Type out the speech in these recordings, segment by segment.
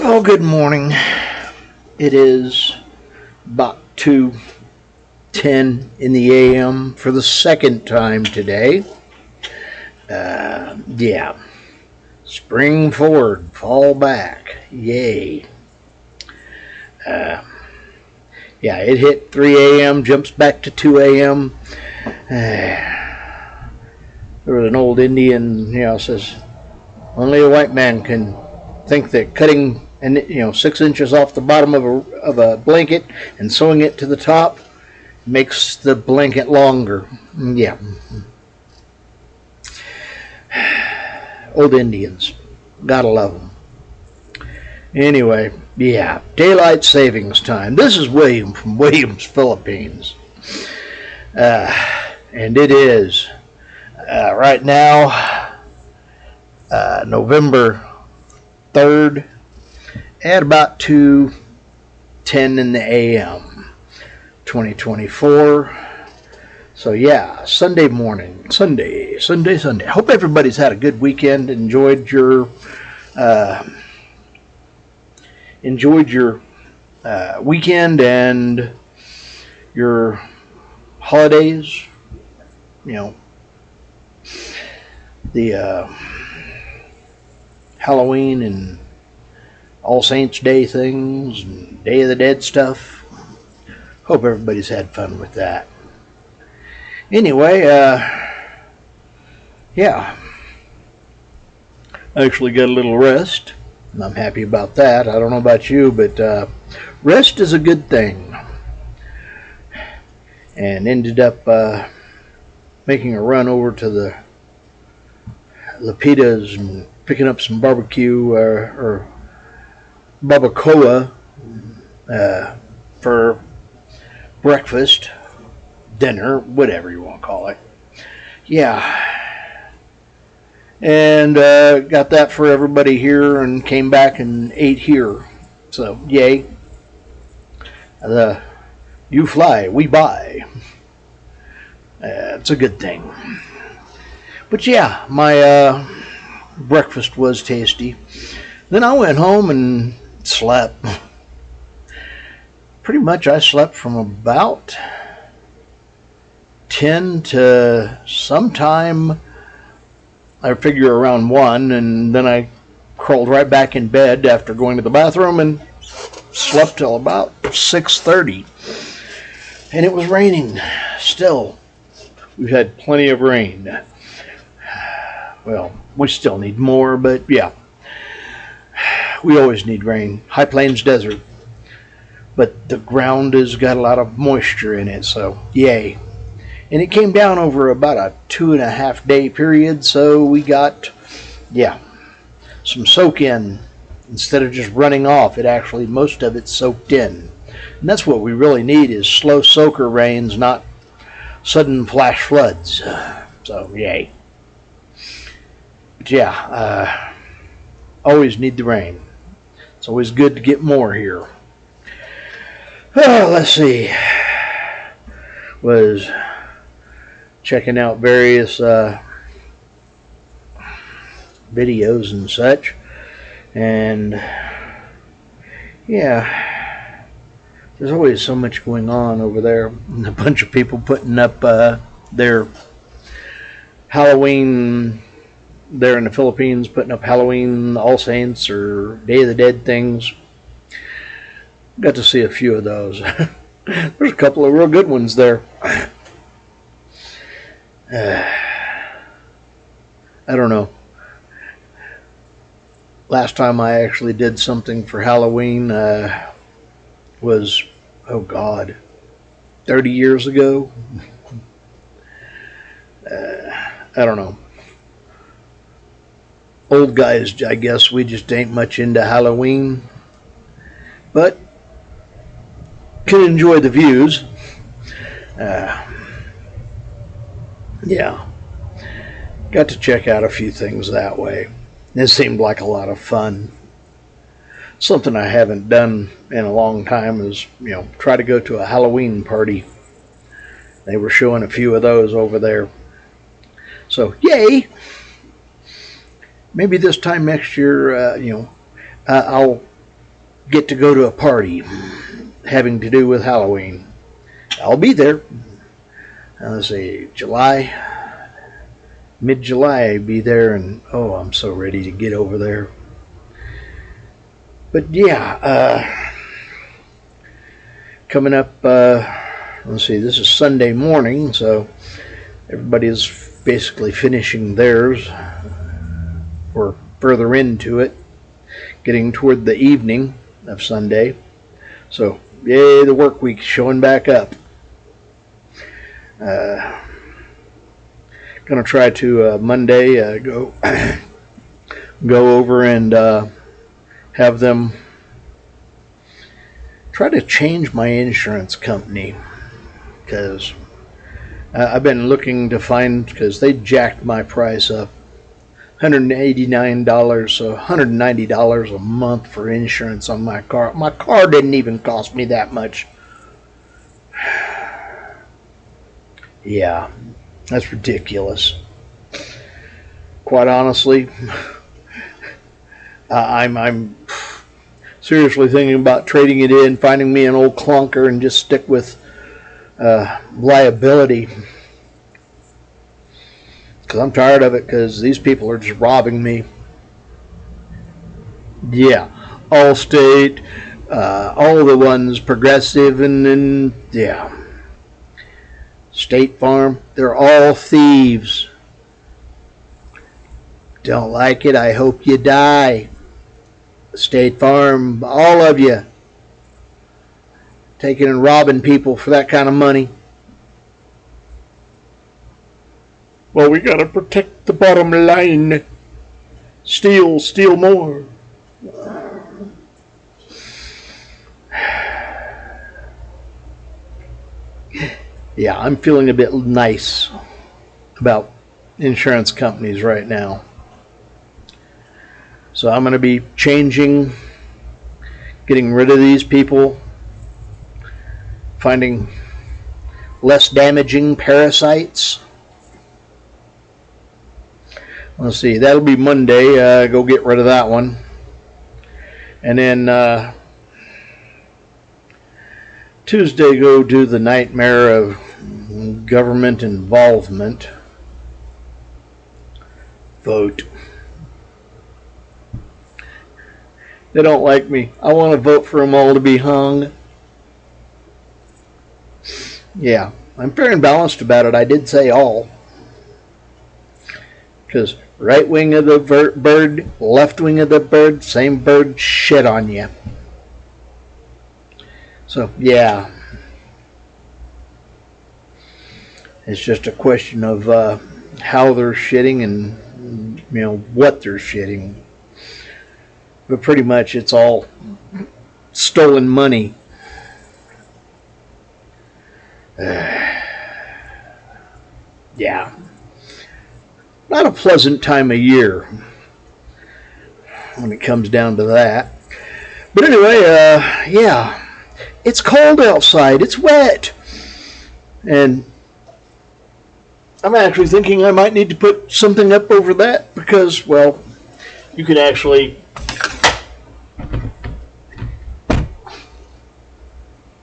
Well, good morning. It is about 2:10 in the a.m. for the second time today. Yeah, spring forward, fall back. Yay. Uh, yeah, it hit 3 a.m., jumps back to 2 a.m. There was an old Indian, says, only a white man can think that cutting 6 inches off the bottom of a blanket and sewing it to the top makes the blanket longer. Yeah. Old Indians. Gotta love them. Anyway, yeah. Daylight savings time. This is William from Williams, Philippines. And it is right now November 3rd at about 2:10 in the a.m. 2024. So yeah, Sunday morning, Sunday. Hope everybody's had a good weekend. Enjoyed your weekend and your holidays. The Halloween and All Saints Day things and Day of the Dead stuff. Hope everybody's had fun with that. Anyway, yeah. I actually got a little rest, and I'm happy about that. I don't know about you, but rest is a good thing. And ended up making a run over to the Lapidas and picking up some barbecue or barbacoa for breakfast, dinner, whatever you want to call it. Yeah. And got that for everybody here and came back and ate here. So, yay. You fly, we buy. It's a good thing. But yeah, my breakfast was tasty. Then I went home and slept. Pretty much I slept from about 10 to sometime, I figure around 1, and then I crawled right back in bed after going to the bathroom and slept till about 6:30. And it was raining still. We've had plenty of rain. Well, we still need more, but yeah. We always need rain. High Plains Desert. But the ground has got a lot of moisture in it, so yay. And it came down over about a 2.5 day period, so we got, some soak in. Instead of just running off, most of it soaked in. And that's what we really need is slow soaker rains, not sudden flash floods. So, yay. But yeah, always need the rain. It's always good to get more here. Let's see. Was checking out various videos and such. And yeah, there's always so much going on over there. And a bunch of people putting up their Halloween there in the Philippines, putting up Halloween All Saints or Day of the Dead things. Got to see a few of those. There's a couple of real good ones there. I don't know. Last time I actually did something for Halloween was, 30 years ago. I don't know. Old guys, I guess we just ain't much into Halloween. But can enjoy the views. Yeah. Got to check out a few things that way. It seemed like a lot of fun. Something I haven't done in a long time is, try to go to a Halloween party. They were showing a few of those over there. So, yay! Maybe this time next year, I'll get to go to a party having to do with Halloween. I'll be there. Let's see, mid-July I'll be there, and oh, I'm so ready to get over there. But yeah, coming up, let's see, this is Sunday morning, so everybody is basically finishing theirs, or further into it, getting toward the evening of Sunday. So, yay, the work week's showing back up. Gonna try to Monday go over and have them try to change my insurance company, because I've been looking to find, because they jacked my price up $189, so $190 a month for insurance on my car. My car didn't even cost me that much. Yeah, that's ridiculous. Quite honestly, I'm seriously thinking about trading it in, finding me an old clunker, and just stick with liability. Because I'm tired of it, because these people are just robbing me. Yeah, Allstate, all the ones, Progressive, and yeah. State Farm, they're all thieves. Don't like it, I hope you die. State Farm, all of you, taking and robbing people for that kind of money. Well, we gotta protect the bottom line. Steal more. Yeah, I'm feeling a bit nice about insurance companies right now. So I'm going to be changing, getting rid of these people, finding less damaging parasites. Let's see, that'll be Monday. Go get rid of that one. And then Tuesday, go do the nightmare of government involvement. Vote. They don't like me. I want to vote for them all to be hung. Yeah, I'm fair and balanced about it. I did say all. Because right wing of the bird, left wing of the bird, same bird, shit on you. So, yeah. It's just a question of how they're shitting and, what they're shitting. But pretty much it's all stolen money. Yeah. Not a pleasant time of year when it comes down to that. But anyway, yeah. It's cold outside. It's wet. And I'm actually thinking I might need to put something up over that, because, well, you could actually...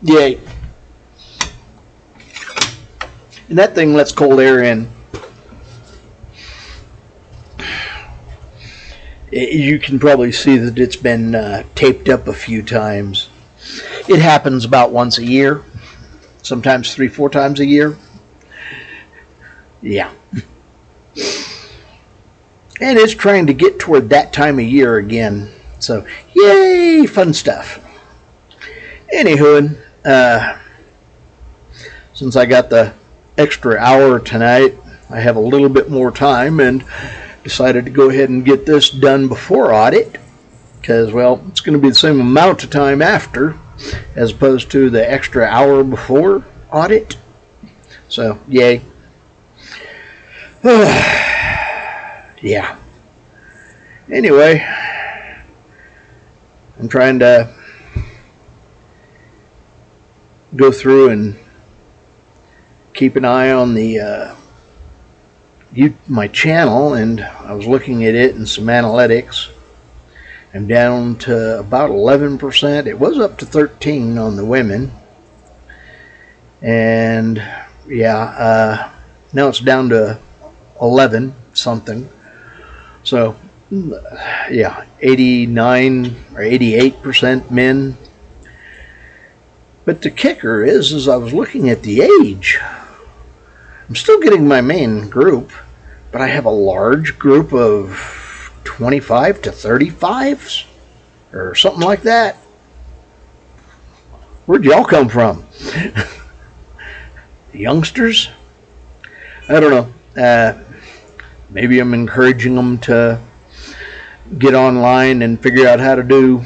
Yay. And that thing lets cold air in. You can probably see that it's been taped up a few times. It happens about once a year, sometimes 3-4 times a year. Yeah. And it's trying to get toward that time of year again. So, yay, fun stuff. Anywho, since I got the extra hour tonight, I have a little bit more time and decided to go ahead and get this done before audit, because, well, it's going to be the same amount of time after as opposed to the extra hour before audit. So, yay. Yeah. Anyway, I'm trying to go through and keep an eye on the my channel, and I was looking at it and some analytics, I'm down to about 11%. It was up to 13 on the women. And yeah, now it's down to 11 something. So yeah, 89 or 88% men. But the kicker is I was looking at the age. I'm still getting my main group, but I have a large group of 25 to 35s or something like that. Where'd y'all come from? Youngsters? I don't know. Maybe I'm encouraging them to get online and figure out how to do,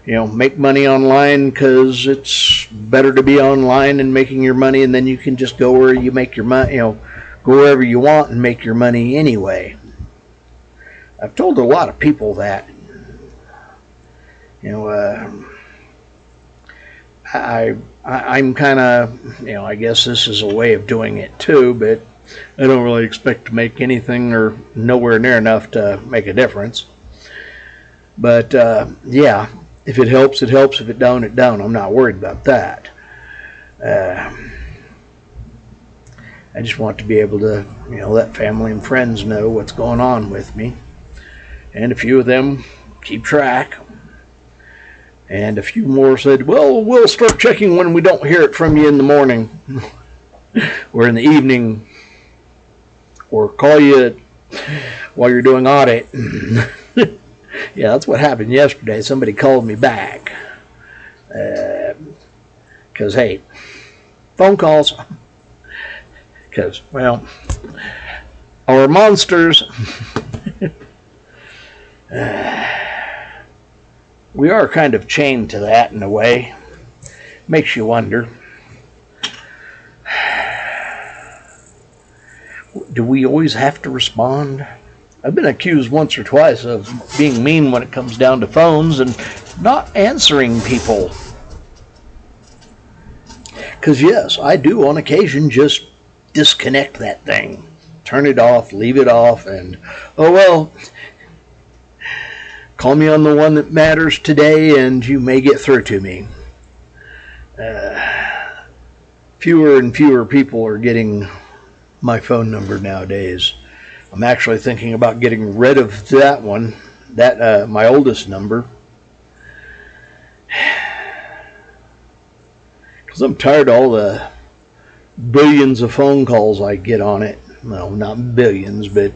make money online, because it's better to be online and making your money, and then you can just go where you make your money, go wherever you want and make your money anyway. I've told a lot of people that. I'm kind of, I guess this is a way of doing it too, but I don't really expect to make anything or nowhere near enough to make a difference. But yeah, if it helps, it helps. If it don't, it don't. I'm not worried about that. I just want to be able to, let family and friends know what's going on with me. And a few of them keep track. And a few more said, well, we'll start checking when we don't hear it from you in the morning or in the evening, or call you while you're doing audit. Yeah, that's what happened yesterday. Somebody called me back. Because, hey, phone calls. Because, well, our monsters. We are kind of chained to that in a way. Makes you wonder. Do we always have to respond? I've been accused once or twice of being mean when it comes down to phones and not answering people. Because yes, I do on occasion just disconnect that thing. Turn it off, leave it off, and oh well, call me on the one that matters today and you may get through to me. Fewer and fewer people are getting my phone number nowadays. I'm actually thinking about getting rid of that one, my oldest number, because I'm tired of all the billions of phone calls I get on it. Well, not billions, but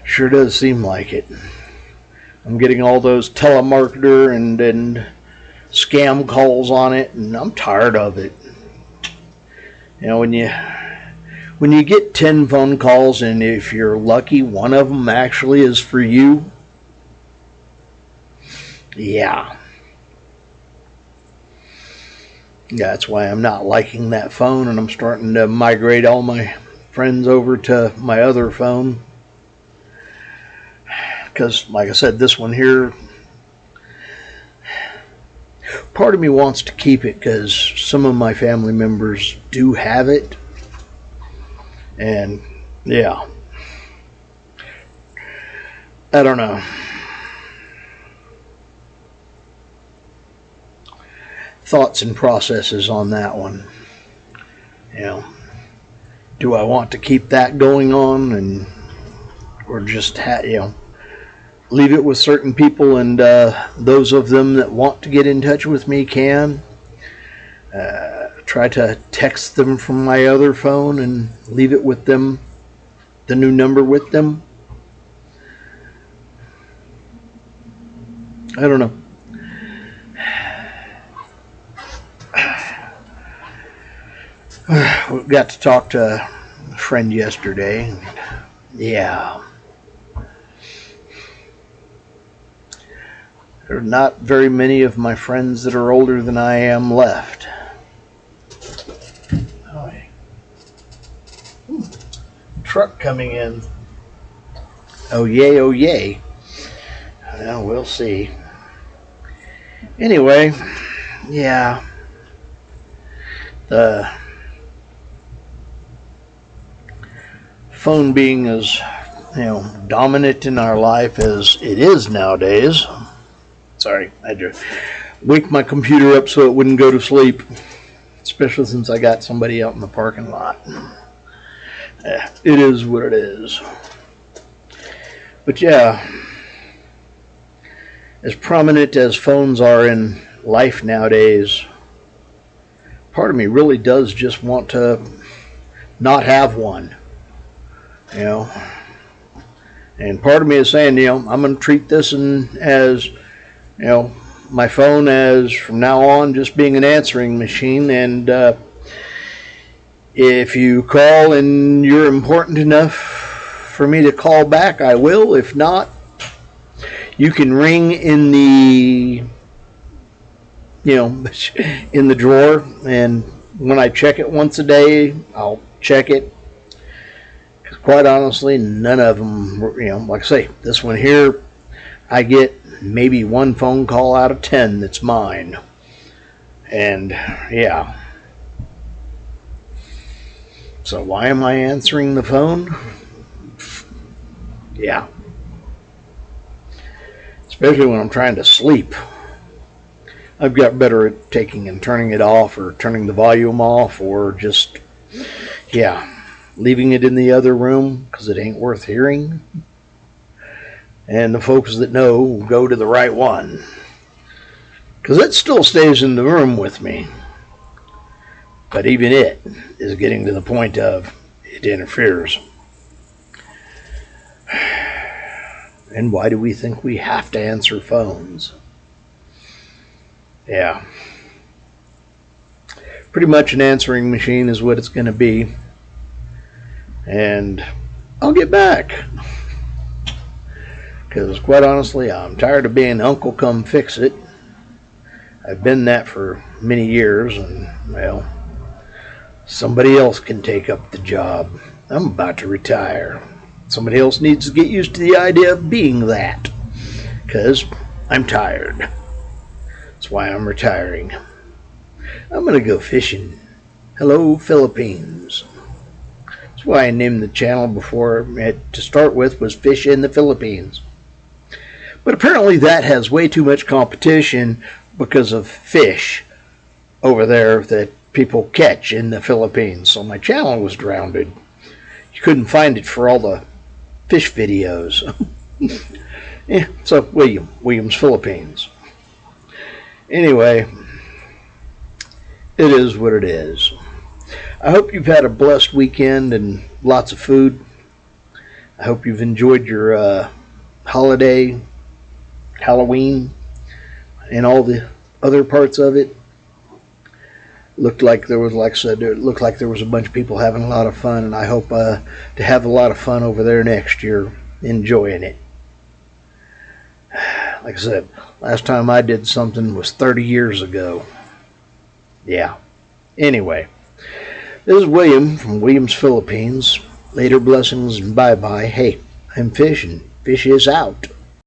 sure does seem like it. I'm getting all those telemarketer and scam calls on it, and I'm tired of it. When you get 10 phone calls, and if you're lucky, one of them actually is for you, yeah. That's why I'm not liking that phone, and I'm starting to migrate all my friends over to my other phone. Because, like I said, this one here, part of me wants to keep it because some of my family members do have it. And, yeah. I don't know. Thoughts and processes on that one. Do I want to keep that going on, or just leave it with certain people, and those of them that want to get in touch with me can. Try to text them from my other phone and leave it with them, the new number with them. I don't know. We got to talk to a friend yesterday. Yeah. There are not very many of my friends that are older than I am left. Truck coming in. Oh yay, oh yay. Well, we'll see. Anyway, yeah. The phone being as dominant in our life as it is nowadays. Sorry, I had to wake my computer up so it wouldn't go to sleep, especially since I got somebody out in the parking lot. It is what it is. But yeah, as prominent as phones are in life nowadays, part of me really does just want to not have one, and part of me is saying, I'm going to treat this as, my phone as from now on just being an answering machine, and if you call and you're important enough for me to call back, I will. If not, you can ring in the in the drawer, and when I check it once a day, I'll check it. Because quite honestly, none of them, like I say, this one here, I get maybe one phone call out of 10 that's mine. And yeah. So why am I answering the phone? Yeah. Especially when I'm trying to sleep. I've got better at taking and turning it off, or turning the volume off, or just, leaving it in the other room because it ain't worth hearing. And the folks that know go to the right one, because it still stays in the room with me. But even it is getting to the point of it interferes. And why do we think we have to answer phones? Yeah. Pretty much an answering machine is what it's going to be. And I'll get back. Because quite honestly, I'm tired of being Uncle Come Fix It. I've been that for many years, and well, somebody else can take up the job. I'm about to retire. Somebody else needs to get used to the idea of being that. Because I'm tired. That's why I'm retiring. I'm going to go fishing. Hello, Philippines. That's why I named the channel before to start with was Fish in the Philippines. But apparently that has way too much competition because of fish over there that people catch in the Philippines. So my channel was drowned. You couldn't find it for all the fish videos. So Williams, Philippines. Anyway, it is what it is. I hope you've had a blessed weekend and lots of food. I hope you've enjoyed your holiday, Halloween, and all the other parts of it. Looked like there was, like I said, it looked like there was a bunch of people having a lot of fun, and I hope to have a lot of fun over there next year, enjoying it. Like I said, last time I did something was 30 years ago. Yeah. Anyway, this is William from Williams, Philippines. Later blessings and bye-bye. Hey, I'm fishing. Fish is out.